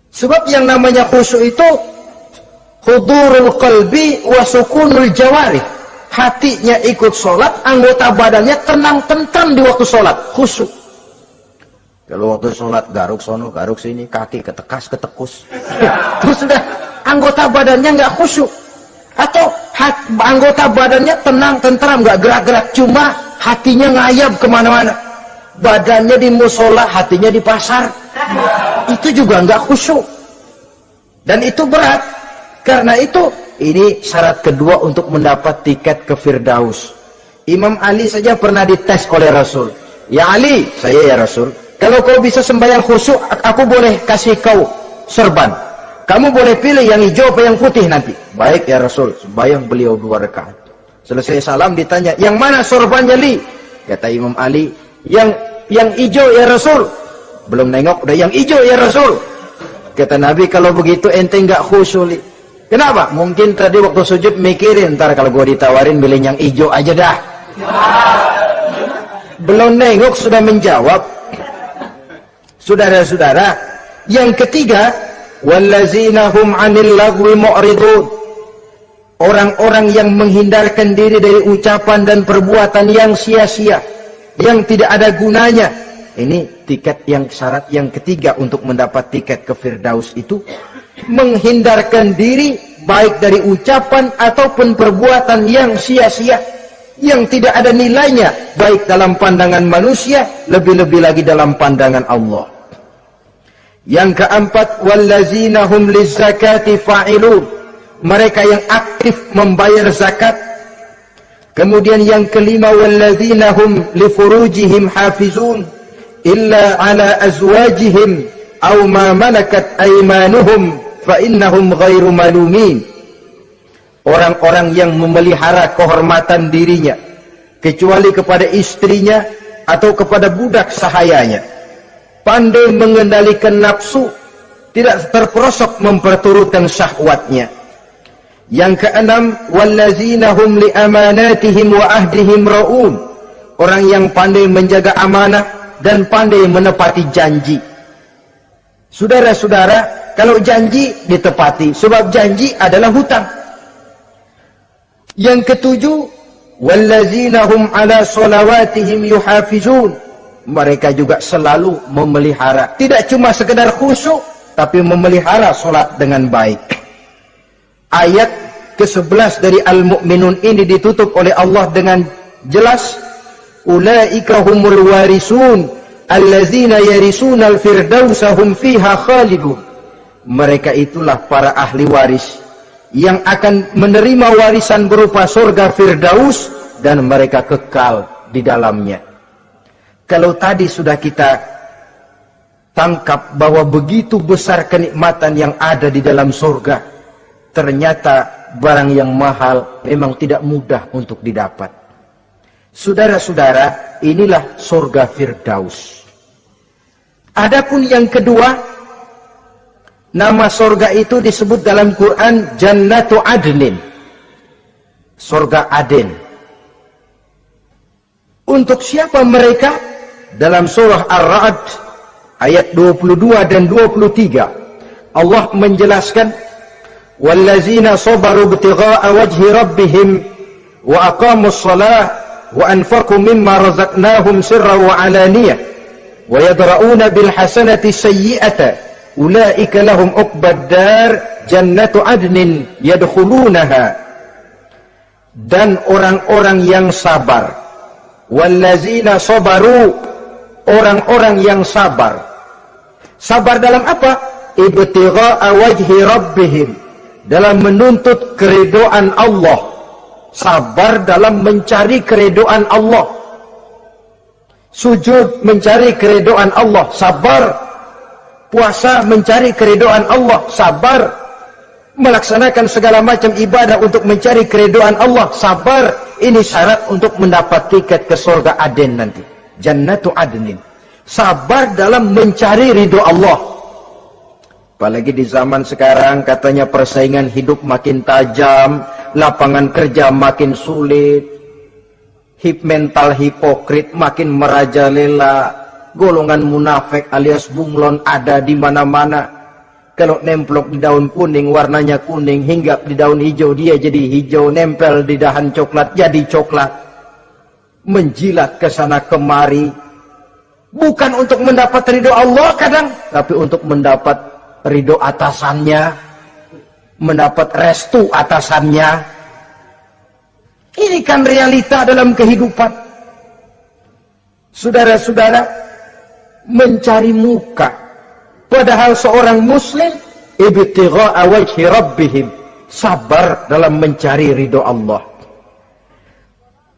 Sebab yang namanya khusyuk itu hudurul qalbi wa sukunul jawarih. Hatinya ikut sholat, anggota badannya tenang tentram di waktu sholat, khusyuk. Kalau waktu sholat garuk sono, garuk sini, kaki ketekas, ketekus. Terus sudah anggota badannya nggak khusyuk. Atau anggota badannya tenang, tentram, nggak gerak-gerak, cuma hatinya ngayab kemana-mana. Badannya di musola, hatinya di pasar. Itu juga nggak khusyuk. Dan itu berat. Karena itu, ini syarat kedua untuk mendapat tiket ke Firdaus. Imam Ali saja pernah dites oleh Rasul. Ya Ali, saya ya Rasul, kalau kau bisa sembahyang khusyuk, aku boleh kasih kau serban. Kamu boleh pilih yang hijau atau yang putih nanti. Baik ya Rasul, sembahyang beliau 2 rakaat. Selesai salam ditanya, yang mana sorbannya Li? Kata Imam Ali, yang hijau ya Rasul. Belum nengok, udah yang hijau ya Rasul. Kata Nabi, kalau begitu ente nggak khusyuk Li. Kenapa? Mungkin tadi waktu sujud mikirin, ntar kalau gue ditawarin milih yang hijau aja dah. Belum nengok sudah menjawab. Saudara-saudara, yang ketiga, wallazina hum 'anil lagwi mu'ridun. Orang-orang yang menghindarkan diri dari ucapan dan perbuatan yang sia-sia, yang tidak ada gunanya. Ini tiket yang syarat yang ketiga untuk mendapat tiket ke Firdaus itu, menghindarkan diri baik dari ucapan ataupun perbuatan yang sia-sia, yang tidak ada nilainya, baik dalam pandangan manusia, lebih-lebih lagi dalam pandangan Allah. Yang keempat, wallazina hum lizzakati fa'ilun. Mereka yang aktif membayar zakat. Kemudian yang kelima, wallazina hum lifurujihim hafizun illa ala azwajihim aw ma malakat aymanuhum fa innahum ghairu malumin. Orang-orang yang memelihara kehormatan dirinya kecuali kepada istrinya atau kepada budak sahayanya, pandai mengendalikan nafsu, tidak terperosok memperturutkan syahwatnya. Yang keenam, wallazina hum li amanatihim wa ahdihim raun. Orang yang pandai menjaga amanah dan pandai menepati janji. Saudara-saudara, kalau janji ditepati, sebab janji adalah hutang. Yang ketujuh, wallazina hum ala sholawatihim yuhafizun. Mereka juga selalu memelihara, tidak cuma sekedar khusyuk, tapi memelihara solat dengan baik. Ayat ke-11 dari Al-Mu'minun ini ditutup oleh Allah dengan jelas, ulaika humul warisun allazina yarisuna al-firdausa hum fiha khalidun. Mereka itulah para ahli waris yang akan menerima warisan berupa surga Firdaus dan mereka kekal di dalamnya. Kalau tadi sudah kita tangkap bahwa begitu besar kenikmatan yang ada di dalam surga, ternyata barang yang mahal memang tidak mudah untuk didapat. Saudara-saudara, inilah surga Firdaus. Adapun yang kedua, nama surga itu disebut dalam Quran Jannatu Adnin, surga Aden. Untuk siapa mereka? Dalam surah Ar-Ra'd ayat 22 dan 23 Allah menjelaskan, wallazina sabaru ibtigha'a wajhi rabbihim wa aqamus shalah wa anfaqu mimma razaqnahum sirran wa alaniyah wa yadra'una bil hasanati sayyi'ata ulaika lahum uqbad dar jannatu adnin yadkhulunaha. Dan orang-orang yang sabar, wallazina sabaru, orang-orang yang sabar. Sabar dalam apa? Ibtigha'a wajhi rabbihim, dalam menuntut keridhaan Allah. Sabar dalam mencari keridhaan Allah. Sujud mencari keridhaan Allah, sabar. Puasa mencari keridhaan Allah, sabar. Melaksanakan segala macam ibadah untuk mencari keridhaan Allah, sabar. Ini syarat untuk mendapat tiket ke surga Aden nanti, Jannatu Adnin. Sabar dalam mencari ridho Allah. Apalagi di zaman sekarang katanya persaingan hidup makin tajam, lapangan kerja makin sulit, mental hipokrit makin merajalela, golongan munafik alias bunglon ada di mana-mana. Kalau nemplok di daun kuning warnanya kuning, hinggap di daun hijau dia jadi hijau, nempel di dahan coklat jadi coklat. Menjilat ke sana kemari, bukan untuk mendapat ridho Allah kadang, tapi untuk mendapat ridho atasannya, mendapat restu atasannya. Ini kan realita dalam kehidupan. Saudara-saudara, mencari muka. Padahal seorang muslim ibtigha'a wajhi rabbihim, sabar dalam mencari ridho Allah.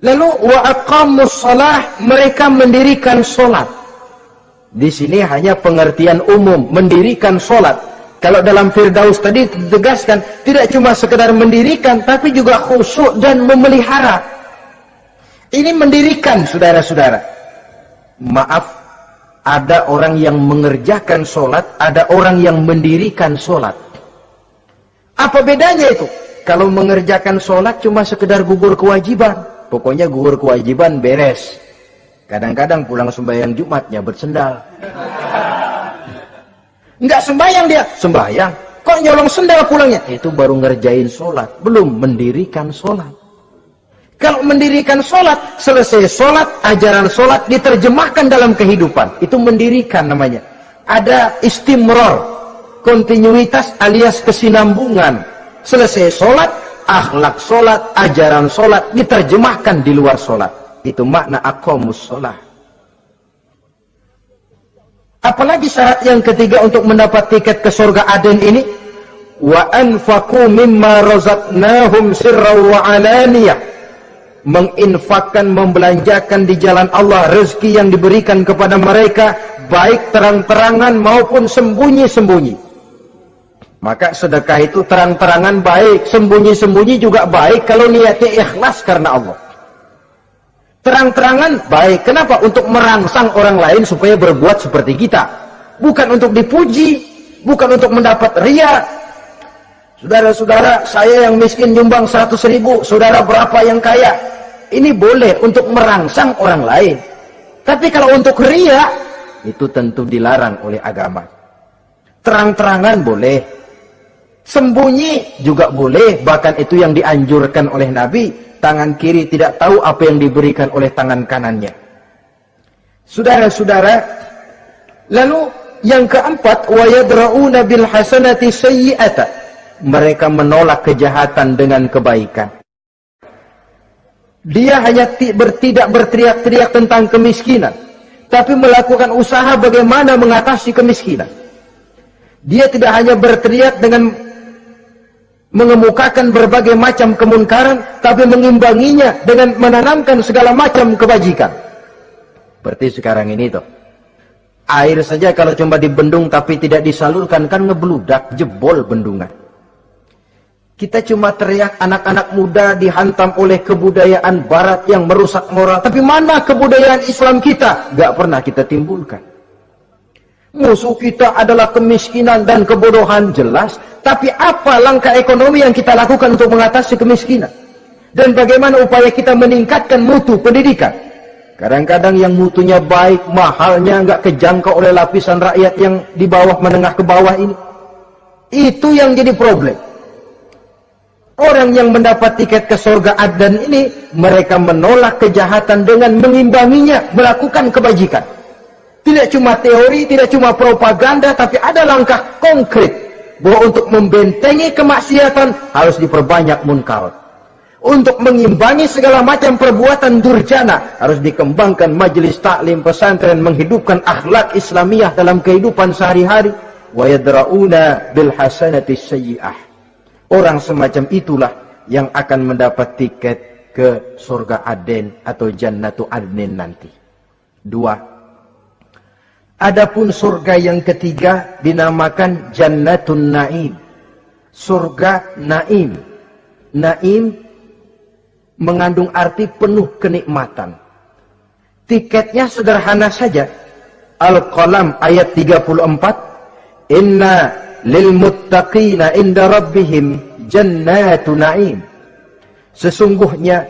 Lalu wa aqamus shalah, mereka mendirikan salat. Di sini hanya pengertian umum, mendirikan salat. Kalau dalam Firdaus tadi ditegaskan, tidak cuma sekedar mendirikan, tapi juga khusyuk dan memelihara. Ini mendirikan, saudara-saudara. Maaf, ada orang yang mengerjakan sholat, ada orang yang mendirikan sholat. Apa bedanya itu? Kalau mengerjakan sholat cuma sekedar gugur kewajiban. Pokoknya gugur kewajiban beres. Kadang-kadang pulang sembahyang Jumatnya bersendal. Enggak sembahyang dia, sembahyang. Kok nyolong sendal pulangnya? Itu baru ngerjain sholat, belum mendirikan sholat. Kalau mendirikan sholat, selesai sholat, ajaran sholat diterjemahkan dalam kehidupan. Itu mendirikan namanya. Ada istimror, kontinuitas alias kesinambungan. Selesai sholat, akhlak sholat, ajaran sholat diterjemahkan di luar sholat. Itu makna aqamus sholat. Apalagi syarat yang ketiga untuk mendapat tiket ke surga Aden ini, wa anfaqu mimma razaqnahum sirran wa alaniyah, menginfakkan, membelanjakan di jalan Allah rezeki yang diberikan kepada mereka, baik terang-terangan maupun sembunyi-sembunyi. Maka sedekah itu terang-terangan baik, sembunyi-sembunyi juga baik kalau niatnya ikhlas karena Allah. Terang-terangan baik. Kenapa? Untuk merangsang orang lain supaya berbuat seperti kita. Bukan untuk dipuji, bukan untuk mendapat ria. Saudara-saudara, saya yang miskin nyumbang 100.000, saudara berapa yang kaya? Ini boleh untuk merangsang orang lain. Tapi kalau untuk ria, itu tentu dilarang oleh agama. Terang-terangan boleh, sembunyi juga boleh, bahkan itu yang dianjurkan oleh Nabi. Tangan kiri tidak tahu apa yang diberikan oleh tangan kanannya. Saudara-saudara, lalu yang keempat, wa yadra'una bil hasanati sayyi'ata, mereka menolak kejahatan dengan kebaikan. Dia hanya tidak berteriak-teriak tentang kemiskinan, tapi melakukan usaha bagaimana mengatasi kemiskinan. Dia tidak hanya berteriak dengan mengemukakan berbagai macam kemunkaran, tapi mengimbanginya dengan menanamkan segala macam kebajikan. Seperti sekarang ini tuh, air saja kalau cuma dibendung tapi tidak disalurkan kan ngebludak, jebol bendungan. Kita cuma teriak anak-anak muda dihantam oleh kebudayaan barat yang merusak moral, tapi mana kebudayaan Islam kita? Gak pernah kita timbulkan. Musuh kita adalah kemiskinan dan kebodohan, jelas. Tapi apa langkah ekonomi yang kita lakukan untuk mengatasi kemiskinan? Dan bagaimana upaya kita meningkatkan mutu pendidikan? Kadang-kadang yang mutunya baik, mahalnya nggak kejangkau oleh lapisan rakyat yang di bawah, menengah ke bawah ini. Itu yang jadi problem. Orang yang mendapat tiket ke surga Aden ini, mereka menolak kejahatan dengan mengimbanginya, melakukan kebajikan. Tidak cuma teori, tidak cuma propaganda, tapi ada langkah konkret bahwa untuk membentengi kemaksiatan harus diperbanyak munkar. Untuk mengimbangi segala macam perbuatan durjana harus dikembangkan majelis taklim pesantren, menghidupkan akhlak Islamiyah dalam kehidupan sehari-hari. Wa yadra'una bil hasanati sayyi'ah. Orang semacam itulah yang akan mendapat tiket ke surga Aden atau Jannatu Adnin nanti. Dua. Adapun surga yang ketiga dinamakan Jannatun Naim. Surga Naim. Naim mengandung arti penuh kenikmatan. Tiketnya sederhana saja. Al-Qalam ayat 34. Inna lil muttaqina inda rabbihim jannatu na'im. Sesungguhnya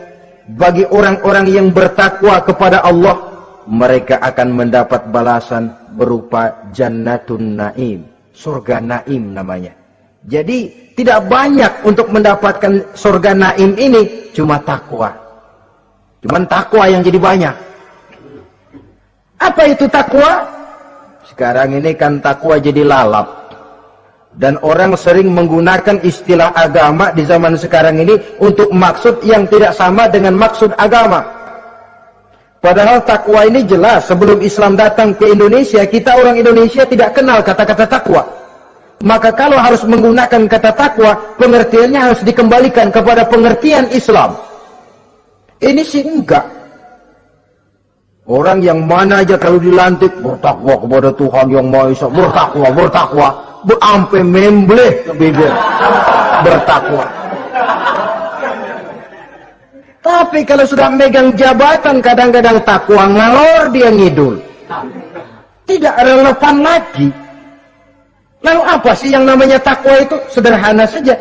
bagi orang-orang yang bertakwa kepada Allah, mereka akan mendapat balasan berupa Jannatun Naim. Surga Naim namanya. Jadi tidak banyak untuk mendapatkan surga Naim ini, cuma takwa. Cuman takwa yang jadi banyak. Apa itu takwa? Sekarang ini kan takwa jadi lalap. Dan orang sering menggunakan istilah agama di zaman sekarang ini untuk maksud yang tidak sama dengan maksud agama. Padahal takwa ini jelas, sebelum Islam datang ke Indonesia, kita orang Indonesia tidak kenal kata-kata takwa. Maka kalau harus menggunakan kata takwa, pengertiannya harus dikembalikan kepada pengertian Islam. Ini sih enggak. Orang yang mana aja kalau dilantik, bertakwa kepada Tuhan yang Maha Esa, bertakwa. Sampai membleh ke bibir. Bertakwa. Tapi kalau sudah megang jabatan, kadang-kadang takwa ngalor dia ngidul. Tidak relevan lagi. Lalu apa sih yang namanya takwa itu? Sederhana saja.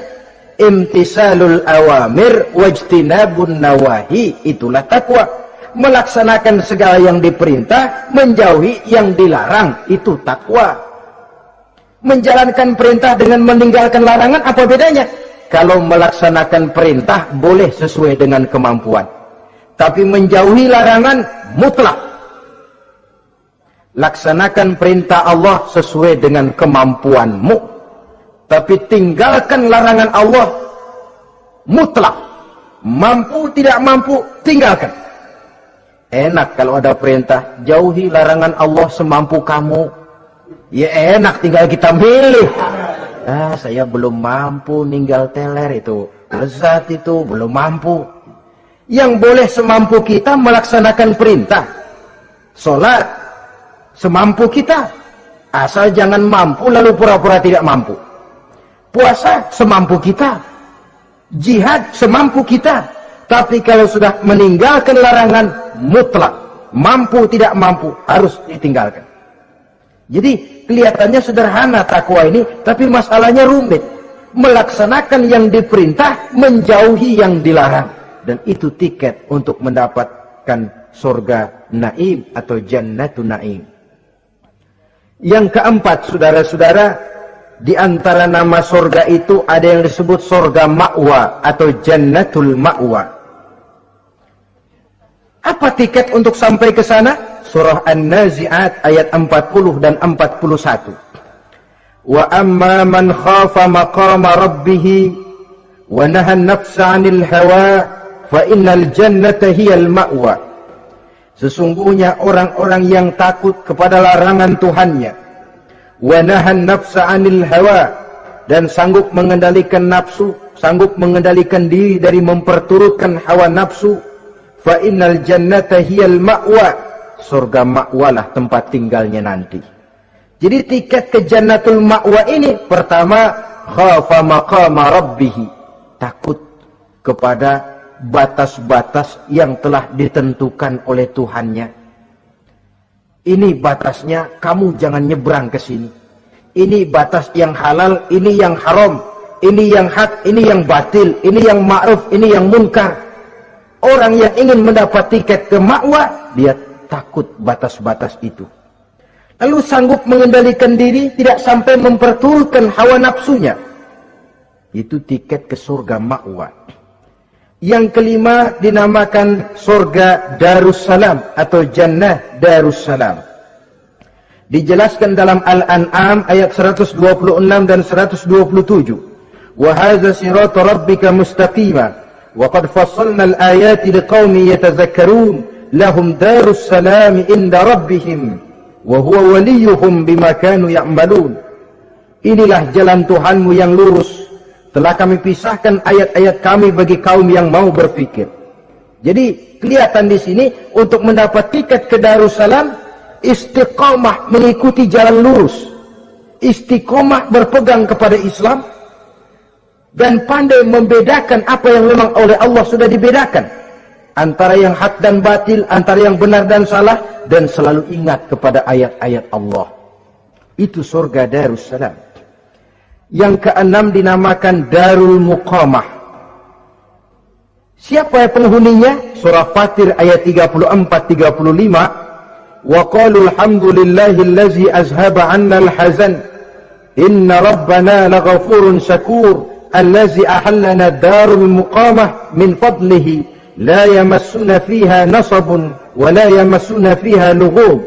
Imtisalul awamir wajtinabun nawahi, itulah takwa. Melaksanakan segala yang diperintah, menjauhi yang dilarang, itu takwa. Menjalankan perintah dengan meninggalkan larangan, apa bedanya? Kalau melaksanakan perintah boleh sesuai dengan kemampuan, tapi menjauhi larangan mutlak. Laksanakan perintah Allah sesuai dengan kemampuanmu, tapi tinggalkan larangan Allah mutlak. Mampu tidak mampu, tinggalkan. Enak kalau ada perintah, jauhi larangan Allah semampu kamu. Ya enak, tinggal kita milih. Saya belum mampu ninggal teler itu, lezat itu, belum mampu. Yang boleh semampu kita melaksanakan perintah. Sholat semampu kita, asal jangan mampu lalu pura-pura tidak mampu. Puasa semampu kita, jihad semampu kita. Tapi kalau sudah meninggalkan larangan mutlak, mampu tidak mampu, harus ditinggalkan. Jadi kelihatannya sederhana takwa ini, tapi masalahnya rumit. Melaksanakan yang diperintah, menjauhi yang dilarang. Dan itu tiket untuk mendapatkan surga naim atau jannatun naim. Yang keempat, saudara-saudara, di antara nama surga itu ada yang disebut surga ma'wa atau jannatul ma'wa. Apa tiket untuk sampai ke sana? Surah An-Nazi'at ayat 40 dan 41. Wa amma man khafa maqama rabbih wa naha an-nafsa 'anil hawa fa innal jannata hiyal ma'wa. Sesungguhnya orang-orang yang takut kepada larangan Tuhannya, wa naha an-nafsa 'anil hawa, dan sanggup mengendalikan nafsu, sanggup mengendalikan diri dari memperturutkan hawa nafsu, fa innal jannata hiyal ma'wa. Surga ma'walah tempat tinggalnya nanti. Jadi tiket ke jannatul ma'wa ini, pertama, khafa maqama rabbih, takut kepada batas-batas yang telah ditentukan oleh Tuhannya. Ini batasnya, kamu jangan nyebrang ke sini. Ini batas yang halal, ini yang haram, ini yang hak, ini yang batil, ini yang ma'ruf, ini yang munkar. Orang yang ingin mendapat tiket ke ma'wa, dia takut batas-batas itu. Lalu sanggup mengendalikan diri, tidak sampai memperturutkan hawa nafsunya. Itu tiket ke surga ma'wa. Yang kelima dinamakan surga Darussalam atau Jannah Darussalam. Dijelaskan dalam Al-An'am ayat 126 dan 127. Wa hadza siratu rabbika mustaqima wa qad fassalna al-ayati liqaumin yatadhakkarun. Lahum darus salam inda rabbihim wa huwa waliyuhum bima kanu ya'malun. Inilah jalan Tuhanmu yang lurus. Telah kami pisahkan ayat-ayat kami bagi kaum yang mau berpikir. Jadi kelihatan di sini untuk mendapat tiket ke Darussalam, istiqomah mengikuti jalan lurus, istiqomah berpegang kepada Islam, dan pandai membedakan apa yang memang oleh Allah sudah dibedakan. Antara yang hak dan batil, antara yang benar dan salah, dan selalu ingat kepada ayat-ayat Allah. Itu surga Darussalam. Yang keenam dinamakan Darul Muqamah. Siapa penghuninya? Surah Fatir ayat 34-35. Wa qalu alhamdulillahillazi azhaba 'anna al-hazan inna rabbana laghafurun syakur allazi ahallana darul muqamah min fadlihi la yamassuna fiha nasabun wa la yamassuna fiha lughub.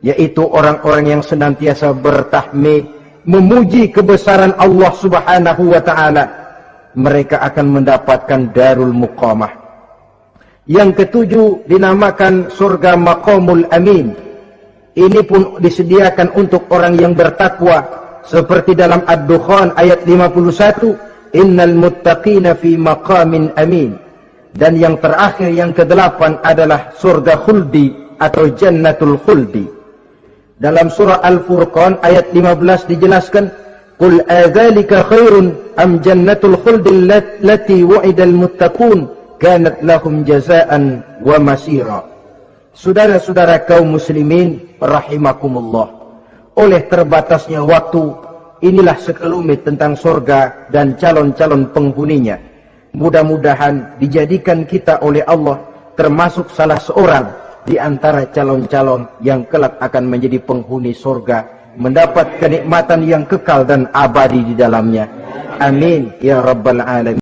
Yaitu orang-orang yang senantiasa bertahmid, memuji kebesaran Allah Subhanahu wa taala. Mereka akan mendapatkan darul muqamah. Yang ketujuh dinamakan surga Maqamul Amin. Ini pun disediakan untuk orang yang bertakwa, seperti dalam Ad-Dukhan ayat 51, innal muttaqina fi maqamin amin. Dan yang terakhir, yang ke-8 adalah surga khuldi atau jannatul khuldi. Dalam surah Al-Furqan ayat 15 dijelaskan, qul adzalika khairun am jannatul khuldi allati wa'idal muttaqun kanat lahum jazaan wa masira. Saudara-saudara kaum muslimin rahimakumullah, oleh terbatasnya waktu inilah sekelumit tentang sorga dan calon-calon penghuninya. Mudah-mudahan dijadikan kita oleh Allah termasuk salah seorang di antara calon-calon yang kelak akan menjadi penghuni sorga, mendapat kenikmatan yang kekal dan abadi di dalamnya. Amin ya rabbal alamin.